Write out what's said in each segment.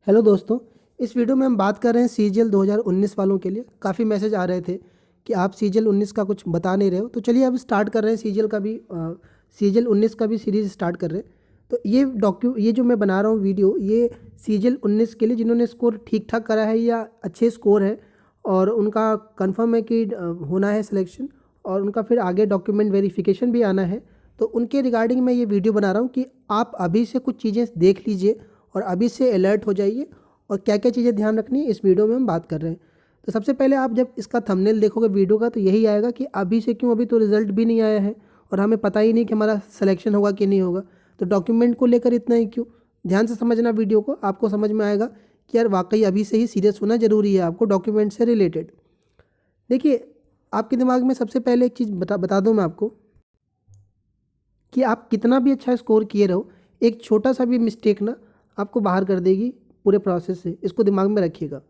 Hello दोस्तों। इस video में हम बात कर रहे हैं सीजीएल 2019 वालों के लिए। काफ़ी मैसेज आ रहे थे कि आप सीजीएल 19 का कुछ बता नहीं रहे हो, तो चलिए अब स्टार्ट कर रहे हैं सीजीएल 19 का भी सीरीज़ स्टार्ट कर रहे हैं। तो ये जो मैं बना रहा हूँ वीडियो, ये सीजीएल 19 के लिए जिन्होंने स्कोर ठीक ठाक करा है या अच्छे स्कोर है और उनका कंफर्म है कि होना है सिलेक्शन और उनका फिर आगे डॉक्यूमेंट वेरिफिकेशन भी आना है, तो उनके रिगार्डिंग मैं ये वीडियो बना रहा हूँ कि आप अभी से कुछ चीज़ें देख लीजिए और अभी से अलर्ट हो जाइए और क्या क्या चीज़ें ध्यान रखनी है इस वीडियो में हम बात कर रहे हैं। तो सबसे पहले आप जब इसका थंबनेल देखोगे वीडियो का तो यही आएगा कि अभी से क्यों, अभी तो रिजल्ट भी नहीं आया है और हमें पता ही नहीं कि हमारा सिलेक्शन होगा कि नहीं होगा, तो डॉक्यूमेंट को लेकर इतना ही क्यों। ध्यान से समझना वीडियो को, आपको समझ में आएगा कि यार वाकई अभी से ही सीरियस होना ज़रूरी है आपको डॉक्यूमेंट से रिलेटेड। देखिए, आपके दिमाग में सबसे पहले एक चीज़ बता दूँ मैं आपको कि आप कितना भी अच्छा स्कोर किए रहो, एक छोटा सा भी मिस्टेक ना आपको बाहर कर देगी पूरे प्रोसेस से। इसको दिमाग में रखिएगा।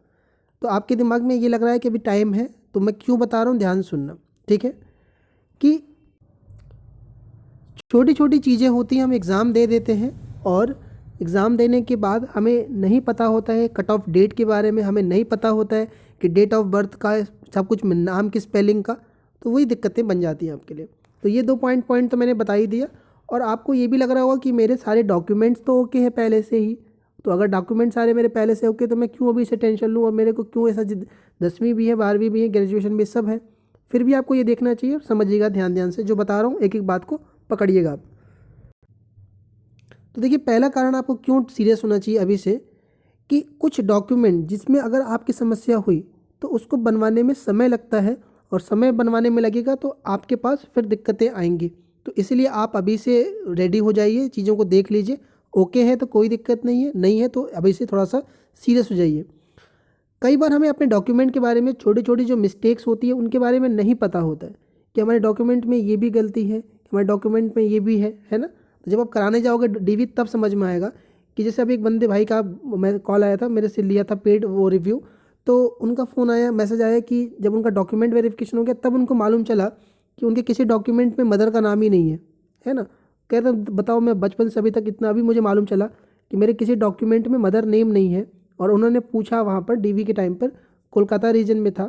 तो आपके दिमाग में ये लग रहा है कि अभी टाइम है, तो मैं क्यों बता रहा हूँ ध्यान से सुनना, ठीक है। कि छोटी छोटी चीज़ें होती हैं, हम एग्ज़ाम दे देते हैं और एग्ज़ाम देने के बाद हमें नहीं पता होता है कट ऑफ डेट के बारे में, हमें नहीं पता होता है कि डेट ऑफ बर्थ का सब कुछ, नाम की स्पेलिंग का, तो वही दिक्कतें बन जाती हैं आपके लिए। तो ये दो पॉइंट तो मैंने बता ही दिया। और आपको ये भी लग रहा होगा कि मेरे सारे डॉक्यूमेंट्स तो ओके हैं पहले से ही, तो अगर डॉक्यूमेंट सारे मेरे पहले से ओके तो मैं क्यों अभी से टेंशन लूँ और मेरे को क्यों ऐसा 10वीं भी है, 12वीं भी है, ग्रेजुएशन भी सब है। फिर भी आपको ये देखना चाहिए और समझिएगा ध्यान ध्यान से जो बता रहा हूँ, एक एक बात को पकड़िएगा आप। तो देखिए, पहला कारण आपको क्यों सीरियस होना चाहिए अभी से, कि कुछ डॉक्यूमेंट जिसमें अगर आपकी समस्या हुई तो उसको बनवाने में समय लगता है और समय बनवाने में लगेगा तो आपके पास फिर दिक्कतें आएंगी। तो इसलिए आप अभी से रेडी हो जाइए, चीज़ों को देख लीजिए। ओके है तो कोई दिक्कत नहीं है, नहीं है तो अभी से थोड़ा सा सीरियस हो जाइए। कई बार हमें अपने डॉक्यूमेंट के बारे में छोटी छोटी जो मिस्टेक्स होती है उनके बारे में नहीं पता होता है कि हमारे डॉक्यूमेंट में ये भी गलती है, हमारे डॉक्यूमेंट में ये भी है ना। तो जब आप कराने जाओगे डीवी तब समझ में आएगा कि जैसे अभी एक बंदे भाई का मैं कॉल आया था, मेरे से लिया था पेड वो रिव्यू, तो उनका फ़ोन आया, मैसेज आया कि जब उनका डॉक्यूमेंट वेरिफिकेशन हो गया तब उनको मालूम चला कि उनके किसी डॉक्यूमेंट में मदर का नाम ही नहीं है ना। कह रहे बताओ, मैं बचपन से अभी तक इतना अभी मुझे मालूम चला कि मेरे किसी डॉक्यूमेंट में मदर नेम नहीं है। और उन्होंने पूछा वहाँ पर डीवी के टाइम पर, कोलकाता रीजन में था,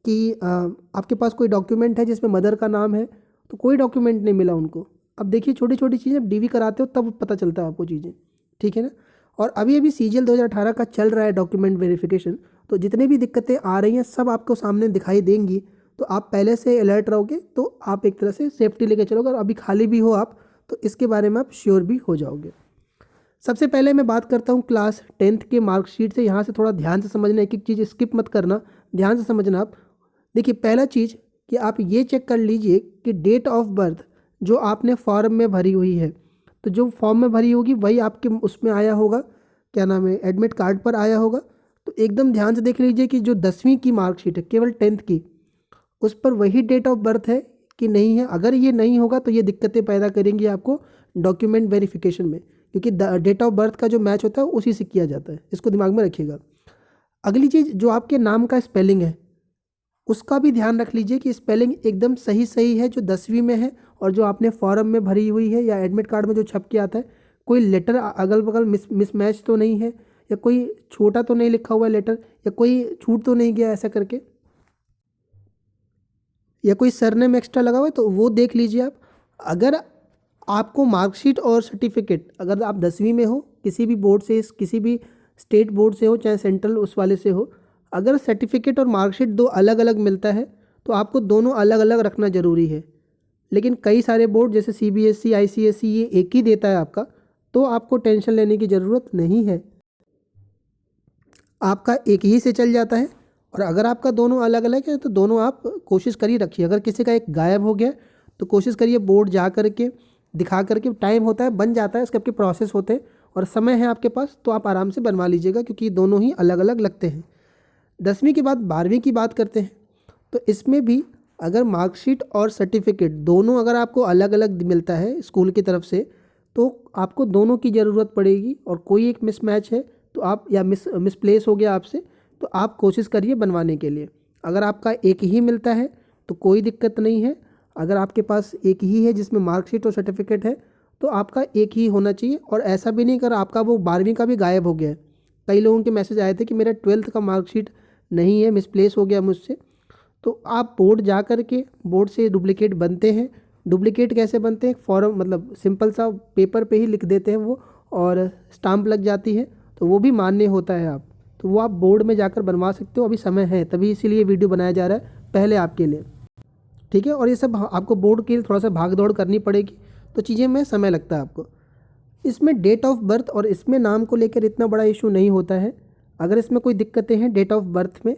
कि आपके पास कोई डॉक्यूमेंट है जिसमें मदर का नाम है, तो कोई डॉक्यूमेंट नहीं मिला उनको। अब देखिए, छोटी छोटी चीज़ें जब डीवी कराते हो तब पता चलता है आपको चीज़ें, ठीक है ना। और अभी अभी सीजीएल 2018 का चल रहा है डॉक्यूमेंट वेरिफिकेशन, तो जितनी भी दिक्कतें आ रही हैं सब आपको सामने दिखाई देंगी। तो आप पहले से अलर्ट रहोगे तो आप एक तरह से सेफ्टी लेके चलोगे, और अभी खाली भी हो आप तो इसके बारे में आप श्योर भी हो जाओगे। सबसे पहले मैं बात करता हूँ क्लास 10th के मार्कशीट से। यहाँ से थोड़ा ध्यान से समझना, एक एक चीज़ स्किप मत करना, ध्यान से समझना आप। देखिए, पहला चीज़ कि आप ये चेक कर लीजिए कि डेट ऑफ बर्थ जो आपने फॉर्म में भरी हुई है, तो जो फॉर्म में भरी होगी वही आपके उसमें आया होगा, क्या नाम है, एडमिट कार्ड पर आया होगा। तो एकदम ध्यान से देख लीजिए कि जो 10वीं की मार्कशीट है, केवल 10th की, उस पर वही डेट ऑफ बर्थ है कि नहीं है। अगर ये नहीं होगा तो ये दिक्कतें पैदा करेंगी आपको डॉक्यूमेंट वेरिफिकेशन में, क्योंकि डेट ऑफ बर्थ का जो मैच होता है उसी से किया जाता है, इसको दिमाग में रखिएगा। अगली चीज़, जो आपके नाम का स्पेलिंग है उसका भी ध्यान रख लीजिए कि स्पेलिंग एकदम सही सही है जो 10वीं में है और जो आपने फॉर्म में भरी हुई है या एडमिट कार्ड में जो छप के आता है। कोई लेटर अगल बगल मिसमैच तो नहीं है, या कोई छोटा तो नहीं लिखा हुआ है लेटर, या कोई छूट तो नहीं गया ऐसा करके, या कोई सरनेम एक्स्ट्रा लगा हुआ है, तो वो देख लीजिए आप। अगर आपको मार्कशीट और सर्टिफिकेट, अगर आप 10वीं में हो, किसी भी बोर्ड से, किसी भी स्टेट बोर्ड से हो चाहे सेंट्रल उस वाले से हो, अगर सर्टिफिकेट और मार्कशीट दो अलग अलग मिलता है तो आपको दोनों अलग अलग रखना ज़रूरी है। लेकिन कई सारे बोर्ड जैसे सीबीएसई, आईसीएसई ये एक ही देता है आपका, तो आपको टेंशन लेने की ज़रूरत नहीं है, आपका एक ही से चल जाता है। और अगर आपका दोनों अलग अलग है तो दोनों आप कोशिश करिए रखिए। अगर किसी का एक गायब हो गया तो कोशिश करिए बोर्ड जा करके दिखा करके, टाइम होता है बन जाता है, इसके आपके प्रोसेस होते हैं और समय है आपके पास, तो आप आराम से बनवा लीजिएगा क्योंकि दोनों ही अलग अलग लगते हैं। 10वीं के बाद 12वीं की बात करते हैं, तो इसमें भी अगर मार्कशीट और सर्टिफिकेट दोनों अगर आपको अलग अलग मिलता है स्कूल की तरफ से, तो आपको दोनों की ज़रूरत पड़ेगी। और कोई एक मिसमैच है तो आप, या मिसप्लेस हो गया आपसे, तो आप कोशिश करिए बनवाने के लिए। अगर आपका एक ही मिलता है तो कोई दिक्कत नहीं है। अगर आपके पास एक ही है जिसमें मार्कशीट और सर्टिफिकेट है तो आपका एक ही होना चाहिए। और ऐसा भी नहीं कर आपका वो 12वीं का भी गायब हो गया है कई लोगों के मैसेज आए थे कि मेरा 12th का मार्कशीट नहीं है, मिसप्लेस हो गया मुझसे। तो आप बोर्ड जा कर के बोर्ड से डुप्लिकेट बनते हैं। डुप्लिकेट कैसे बनते हैं? फॉर्म मतलब सिंपल सा पेपर पे ही लिख देते हैं वो, और स्टाम्प लग जाती है, तो वो भी मान्य होता है। आप तो वो आप बोर्ड में जाकर बनवा सकते हो, अभी समय है, तभी इसीलिए वीडियो बनाया जा रहा है पहले आपके लिए, ठीक है। और ये सब आपको बोर्ड के लिए थोड़ा सा भाग दौड़ करनी पड़ेगी, तो चीज़ें में समय लगता है आपको। इसमें डेट ऑफ बर्थ और इसमें नाम को लेकर इतना बड़ा इशू नहीं होता है। अगर इसमें कोई दिक्कतें हैं डेट ऑफ बर्थ में,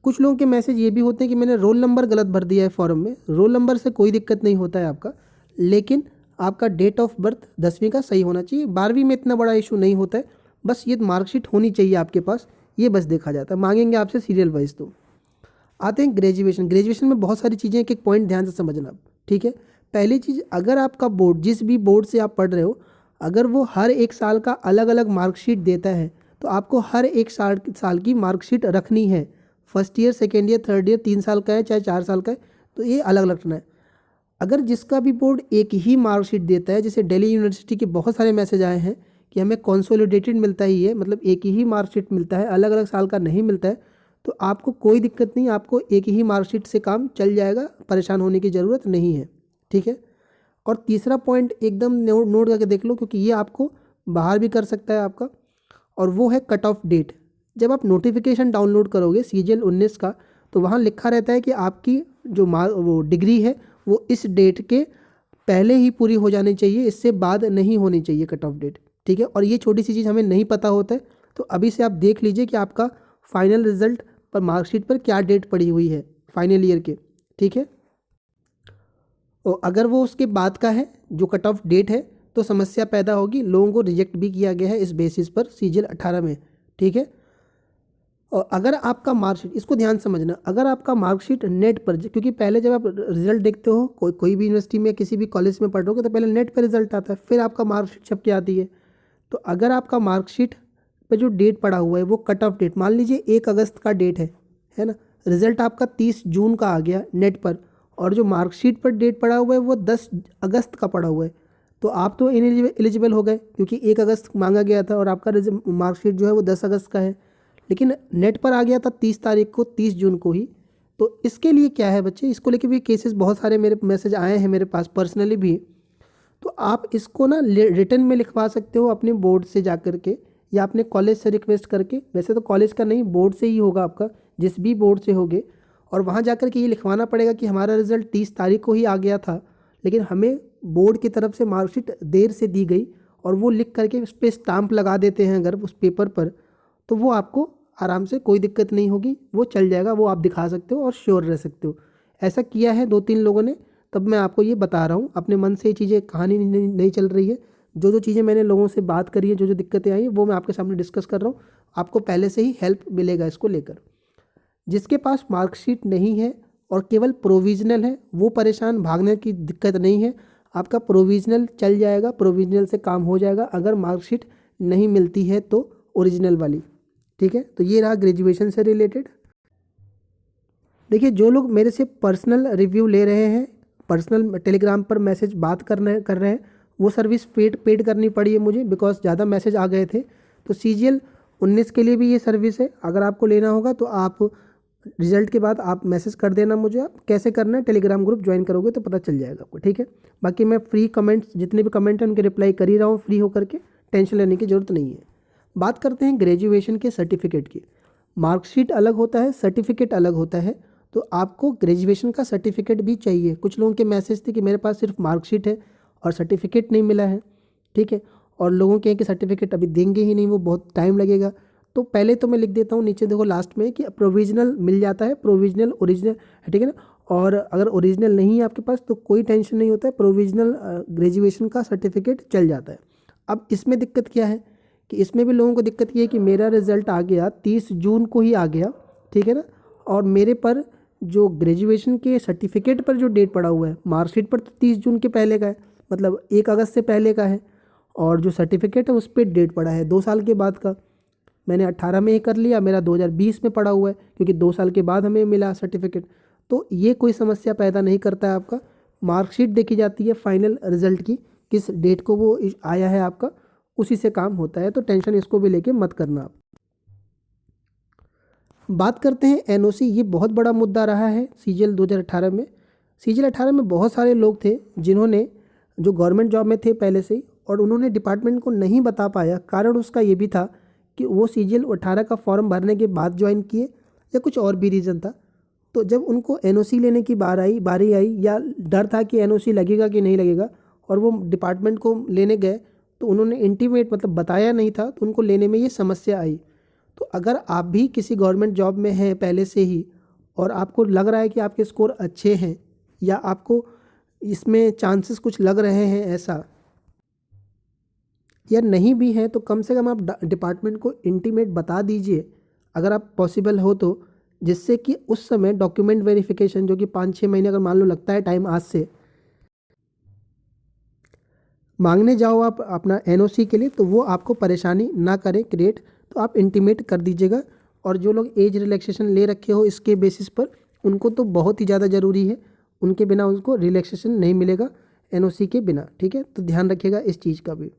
कुछ लोगों के मैसेज ये भी होते हैं कि मैंने रोल नंबर गलत भर दिया है फॉर्म में। रोल नंबर से कोई दिक्कत नहीं होता है आपका, लेकिन आपका डेट ऑफ बर्थ 10वीं का सही होना चाहिए। 12वीं में इतना बड़ा इशू नहीं होता है, बस ये मार्कशीट होनी चाहिए आपके पास, ये बस देखा जाता है। मांगेंगे आपसे सीरियल वाइज। तो आते हैं ग्रेजुएशन। ग्रेजुएशन में बहुत सारी चीज़ें, एक एक पॉइंट ध्यान से समझना, ठीक है। पहली चीज़, अगर आपका बोर्ड, जिस भी बोर्ड से आप पढ़ रहे हो, अगर वो हर एक साल का अलग अलग मार्कशीट देता है, तो आपको हर एक साल की मार्कशीट रखनी है। First year, second year, third year, 3 साल का है चाहे 4 साल का है, तो ये अलग अलग रखना है। अगर जिसका भी बोर्ड एक ही मार्कशीट देता है, जैसे दिल्ली यूनिवर्सिटी के बहुत सारे मैसेज आए हैं कि हमें कंसोलिडेटेड मिलता ही है, मतलब एक ही मार्कशीट मिलता है, अलग अलग साल का नहीं मिलता है, तो आपको कोई दिक्कत नहीं, आपको एक ही मार्कशीट से काम चल जाएगा, परेशान होने की ज़रूरत नहीं है, ठीक है। और तीसरा पॉइंट एकदम नोट करके देख लो, क्योंकि ये आपको बाहर भी कर सकता है आपका, और वो है कट ऑफ डेट। जब आप नोटिफिकेशन डाउनलोड करोगे CGL 19 का, तो वहाँ लिखा रहता है कि आपकी जो वो डिग्री है वो इस डेट के पहले ही पूरी हो जानी चाहिए, इससे बाद नहीं होनी चाहिए कट ऑफ डेट, ठीक है। और ये छोटी सी चीज़ हमें नहीं पता होता है, तो अभी से आप देख लीजिए कि आपका फाइनल रिजल्ट पर मार्कशीट पर क्या डेट पड़ी हुई है फाइनल ईयर के, ठीक है। और अगर वो उसके बाद का है जो कट ऑफ डेट है, तो समस्या पैदा होगी। लोगों को रिजेक्ट भी किया गया है इस बेसिस पर CGL 18 में, ठीक है। और अगर आपका मार्कशीट, इसको ध्यान समझना, अगर आपका मार्कशीट नेट पर, क्योंकि पहले जब आप रिजल्ट देखते हो कोई भी यूनिवर्सिटी में, किसी भी कॉलेज में पढ़ रहे हो, तो पहले नेट पर रिजल्ट आता है, फिर आपका मार्कशीट छप के आती है। तो अगर आपका मार्कशीट पर जो डेट पड़ा हुआ है वो कट ऑफ डेट, मान लीजिए 1 अगस्त का डेट है ना, रिजल्ट आपका 30 जून का आ गया नेट पर, और जो मार्कशीट पर डेट पड़ा हुआ है वो 10 अगस्त का पड़ा हुआ है, तो आप तो एलिजिबल हो गए, क्योंकि 1 अगस्त मांगा गया था और आपका मार्कशीट जो है वो 10 अगस्त का है, लेकिन नेट पर आ गया था 30 तारीख को, 30 जून को ही। तो इसके लिए क्या है बच्चे, इसको लेके भी केसेस बहुत सारे मेरे मैसेज आए हैं मेरे पास पर्सनली भी। तो आप इसको ना रिटर्न में लिखवा सकते हो अपने बोर्ड से जा कर के, या अपने कॉलेज से रिक्वेस्ट करके। वैसे तो कॉलेज का नहीं, बोर्ड से ही होगा आपका, जिस भी बोर्ड से होगे, और वहाँ जा कर के ये लिखवाना पड़ेगा कि हमारा रिज़ल्ट 30 तारीख को ही आ गया था, लेकिन हमें बोर्ड की तरफ से मार्कशीट देर से दी गई, और वो लिख करके उस पर स्टाम्प लगा देते हैं अगर उस पेपर पर, तो वो आपको आराम से, कोई दिक्कत नहीं होगी, वो चल जाएगा, वो आप दिखा सकते हो और श्योर रह सकते हो। ऐसा किया है 2-3 लोगों ने, तब मैं आपको ये बता रहा हूँ। अपने मन से ये चीज़ें, कहानी नहीं चल रही है। जो चीज़ें मैंने लोगों से बात करी है, जो दिक्कतें आई हैं, वो मैं आपके सामने डिस्कस कर रहा हूँ। आपको पहले से ही हेल्प मिलेगा इसको लेकर। जिसके पास मार्कशीट नहीं है और केवल प्रोविजनल है, वो परेशान, भागने की दिक्कत नहीं है। आपका प्रोविजनल चल जाएगा, प्रोविजनल से काम हो जाएगा। अगर मार्कशीट नहीं मिलती है तो ओरिजिनल वाली, ठीक है। तो ये रहा ग्रेजुएशन से रिलेटेड। देखिए, जो लोग मेरे से पर्सनल रिव्यू ले रहे हैं, पर्सनल टेलीग्राम पर मैसेज बात कर रहे हैं, वो सर्विस पेड करनी पड़ी है मुझे, बिकॉज ज़्यादा मैसेज आ गए थे। तो CGL 19 के लिए भी ये सर्विस है। अगर आपको लेना होगा तो आप रिजल्ट के बाद आप मैसेज कर देना मुझे। आप कैसे करना है, टेलीग्राम ग्रुप ज्वाइन करोगे तो पता चल जाएगा आपको, ठीक है। बाकी मैं फ्री कमेंट्स, जितने भी कमेंट हैं उनके रिप्लाई कर ही रहा हूँ फ्री होकर के, टेंशन लेने की ज़रूरत नहीं है। बात करते हैं ग्रेजुएशन के सर्टिफिकेट की। मार्कशीट अलग होता है, सर्टिफिकेट अलग होता है। तो आपको ग्रेजुएशन का सर्टिफिकेट भी चाहिए। कुछ लोगों के मैसेज थे कि मेरे पास सिर्फ मार्कशीट है और सर्टिफिकेट नहीं मिला है, ठीक है। और लोगों के हैं कि सर्टिफिकेट अभी देंगे ही नहीं, वो बहुत टाइम लगेगा। तो पहले तो मैं लिख देता हूँ नीचे, देखो लास्ट में, कि प्रोविजनल मिल जाता है, प्रोविजनल ओरिजिनल है, ठीक है ना। और अगर ओरिजिनल नहीं है आपके पास तो कोई टेंशन नहीं होता है, प्रोविजनल ग्रेजुएशन का सर्टिफिकेट चल जाता है। अब इसमें दिक्कत क्या है कि इसमें भी लोगों को दिक्कत ये है कि मेरा रिज़ल्ट आ गया 30 जून को ही आ गया, ठीक है ना, और मेरे पर जो ग्रेजुएशन के सर्टिफिकेट पर जो डेट पड़ा हुआ है, मार्कशीट पर तो 30 जून के पहले का है, मतलब 1 अगस्त से पहले का है, और जो सर्टिफिकेट है उस पर डेट पड़ा है 2 साल के बाद का। मैंने 18 में ही कर लिया, मेरा 2020 में पड़ा हुआ है, क्योंकि 2 साल के बाद हमें मिला सर्टिफिकेट। तो ये कोई समस्या पैदा नहीं करता है आपका। मार्कशीट देखी जाती है फाइनल रिजल्ट की, किस डेट को वो आया है आपका, उसी से काम होता है। तो टेंशन इसको भी लेके मत करना आप। बात करते हैं एनओसी। ये बहुत बड़ा मुद्दा रहा है सीजीएल 2018 में। सीजीएल 18 में बहुत सारे लोग थे जिन्होंने जो गवर्नमेंट जॉब में थे पहले से ही, और उन्होंने डिपार्टमेंट को नहीं बता पाया। कारण उसका ये भी था कि वो सीजीएल 18 का फॉर्म भरने के बाद ज्वाइन किए या कुछ और भी रीज़न था। तो जब उनको एनओसी लेने की बारी आई या डर था कि एनओसी लगेगा कि नहीं लगेगा, और वो डिपार्टमेंट को लेने गए तो उन्होंने इंटीमेट मतलब बताया नहीं था, तो उनको लेने में ये समस्या आई। तो अगर आप भी किसी गवर्नमेंट जॉब में हैं पहले से ही और आपको लग रहा है कि आपके स्कोर अच्छे हैं या आपको इसमें चांसेस कुछ लग रहे हैं ऐसा, या नहीं भी है, तो कम से कम आप डिपार्टमेंट को इंटीमेट बता दीजिए अगर आप पॉसिबल हो तो, जिससे कि उस समय डॉक्यूमेंट वेरिफिकेशन जो कि 5-6 महीने अगर मान लो लगता है टाइम आज से, मांगने जाओ आप अपना एनओसी के लिए तो वो आपको परेशानी ना करे क्रिएट। तो आप इंटीमेट कर दीजिएगा। और जो लोग एज रिलैक्सेशन ले रखे हो इसके बेसिस पर, उनको तो बहुत ही ज़्यादा ज़रूरी है, उनके बिना उनको रिलैक्सेशन नहीं मिलेगा एनओसी के बिना। ठीक है, तो ध्यान रखिएगा इस चीज़ का भी।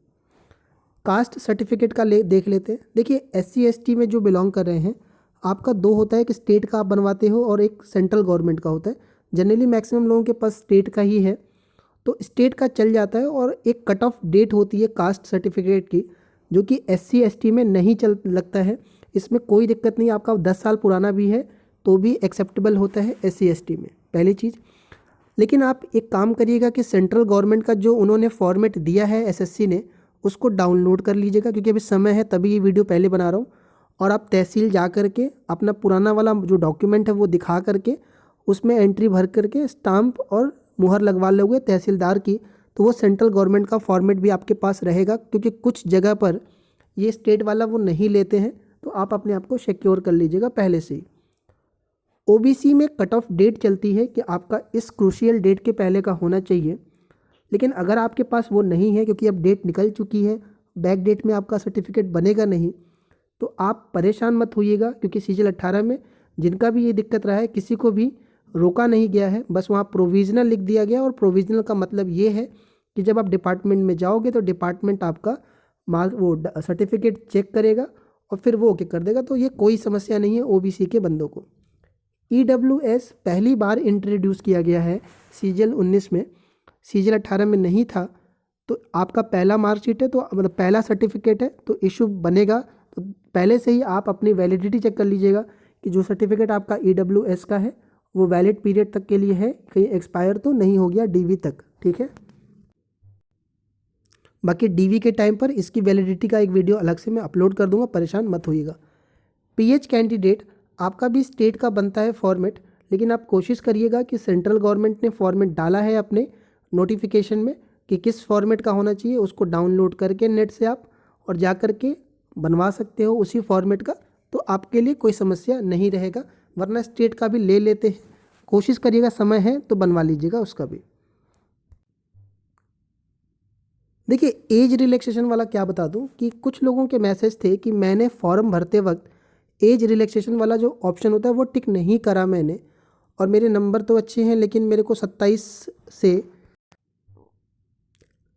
कास्ट सर्टिफिकेट का देख लेते हैं। देखिए SC ST में जो बिलोंग कर रहे हैं, आपका दो होता है, एक स्टेट का आप बनवाते हो और एक सेंट्रल गवर्नमेंट का होता है। जनरली मैक्सिमम लोगों के पास स्टेट का ही है, तो स्टेट का चल जाता है। और एक कट ऑफ डेट होती है कास्ट सर्टिफिकेट की, जो कि SC ST में नहीं चल लगता है। इसमें कोई दिक्कत नहीं, आपका 10 साल पुराना भी है तो भी एक्सेप्टेबल होता है SC ST में, पहली चीज़। लेकिन आप एक काम करिएगा कि सेंट्रल गवर्नमेंट का जो उन्होंने फॉर्मेट दिया है SSC ने, उसको डाउनलोड कर लीजिएगा, क्योंकि अभी समय है तभी ये वीडियो पहले बना रहा हूँ। और आप तहसील जा करके अपना पुराना वाला जो डॉक्यूमेंट है वो दिखा करके उसमें एंट्री भर करके स्टाम्प और मुहर लगवा लोगे तहसीलदार की, तो वो सेंट्रल गवर्नमेंट का फॉर्मेट भी आपके पास रहेगा। क्योंकि कुछ जगह पर ये स्टेट वाला वो नहीं लेते हैं, तो आप अपने आप को सिक्योर कर लीजिएगा पहले से ही। OBC में कट ऑफ डेट चलती है कि आपका इस क्रूशियल डेट के पहले का होना चाहिए। लेकिन अगर आपके पास वो नहीं है, क्योंकि अब डेट निकल चुकी है, बैक डेट में आपका सर्टिफिकेट बनेगा नहीं, तो आप परेशान मत होइएगा। क्योंकि सीजीएल 18 में जिनका भी ये दिक्कत रहा है, किसी को भी रोका नहीं गया है, बस वहाँ प्रोविज़नल लिख दिया गया। और प्रोविज़नल का मतलब ये है कि जब आप डिपार्टमेंट में जाओगे तो डिपार्टमेंट आपका वो सर्टिफिकेट चेक करेगा और फिर वो ओके कर देगा। तो ये कोई समस्या नहीं है OBC के बंदों को। EWS पहली बार इंट्रोड्यूस किया गया है सीजीएल 19 में, सीजीएल 18 में नहीं था। तो आपका पहला मार्कशीट है, तो मतलब पहला सर्टिफिकेट है, तो इशू बनेगा। तो पहले से ही आप अपनी वैलिडिटी चेक कर लीजिएगा कि जो सर्टिफिकेट आपका EWS का है वो वैलिड पीरियड तक के लिए है, कहीं एक्सपायर तो नहीं हो गया DV तक। ठीक है, बाकी DV के टाइम पर इसकी वैलिडिटी का एक वीडियो अलग से मैं अपलोड कर दूंगा, परेशान मत होइएगा। PH कैंडिडेट आपका भी स्टेट का बनता है फॉर्मेट, लेकिन आप कोशिश करिएगा कि सेंट्रल गवर्नमेंट ने फॉर्मेट डाला है अपने नोटिफिकेशन में कि किस फॉर्मेट का होना चाहिए, उसको डाउनलोड करके नेट से आप और जा कर के बनवा सकते हो उसी फॉर्मेट का। तो आपके लिए कोई समस्या नहीं रहेगा, वरना स्टेट का भी ले लेते हैं। कोशिश करिएगा, समय है तो बनवा लीजिएगा उसका भी। देखिए एज रिलैक्सेशन वाला क्या बता दूं कि कुछ लोगों के मैसेज थे कि मैंने फॉर्म भरते वक्त एज रिलैक्सेशन वाला जो ऑप्शन होता है वो टिक नहीं करा मैंने, और मेरे नंबर तो अच्छे हैं लेकिन मेरे को 27 से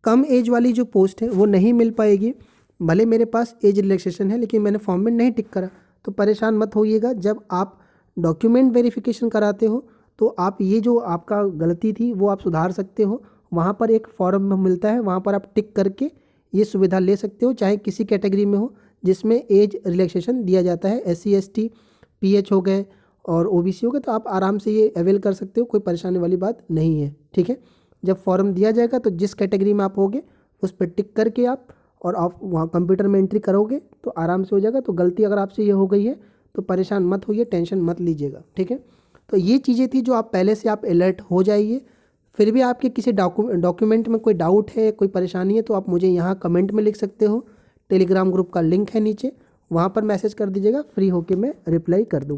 कम एज वाली जो पोस्ट है वो नहीं मिल पाएगी। भले मेरे पास एज रिलैक्सेशन है लेकिन मैंने फॉर्म में नहीं टिक करा। तो परेशान मत होइएगा, जब आप डॉक्यूमेंट वेरिफिकेशन कराते हो तो आप ये जो आपका गलती थी वो आप सुधार सकते हो। वहाँ पर एक फॉर्म मिलता है, वहाँ पर आप टिक करके ये सुविधा ले सकते हो, चाहे किसी कैटेगरी में हो जिसमें एज रिलैक्सेशन दिया जाता है। SC ST PH हो गए और OBC हो गए, तो आप आराम से ये अवेल कर सकते हो, कोई परेशानी वाली बात नहीं है। ठीक है, जब फॉर्म दिया जाएगा तो जिस कैटेगरी में आप होगे उस पर टिक करके आप और आप वहाँ कंप्यूटर में एंट्री करोगे तो आराम से हो जाएगा। तो गलती अगर आपसे ये हो गई है तो परेशान मत होइए, टेंशन मत लीजिएगा। ठीक है, तो ये चीज़ें थी जो आप पहले से आप अलर्ट हो जाइए। फिर भी आपके किसी डॉक्यूमेंट में कोई डाउट है, कोई परेशानी है, तो आप मुझे यहाँ कमेंट में लिख सकते हो। टेलीग्राम ग्रुप का लिंक है नीचे, वहाँ पर मैसेज कर दीजिएगा, फ्री होके मैं रिप्लाई कर दूँगा।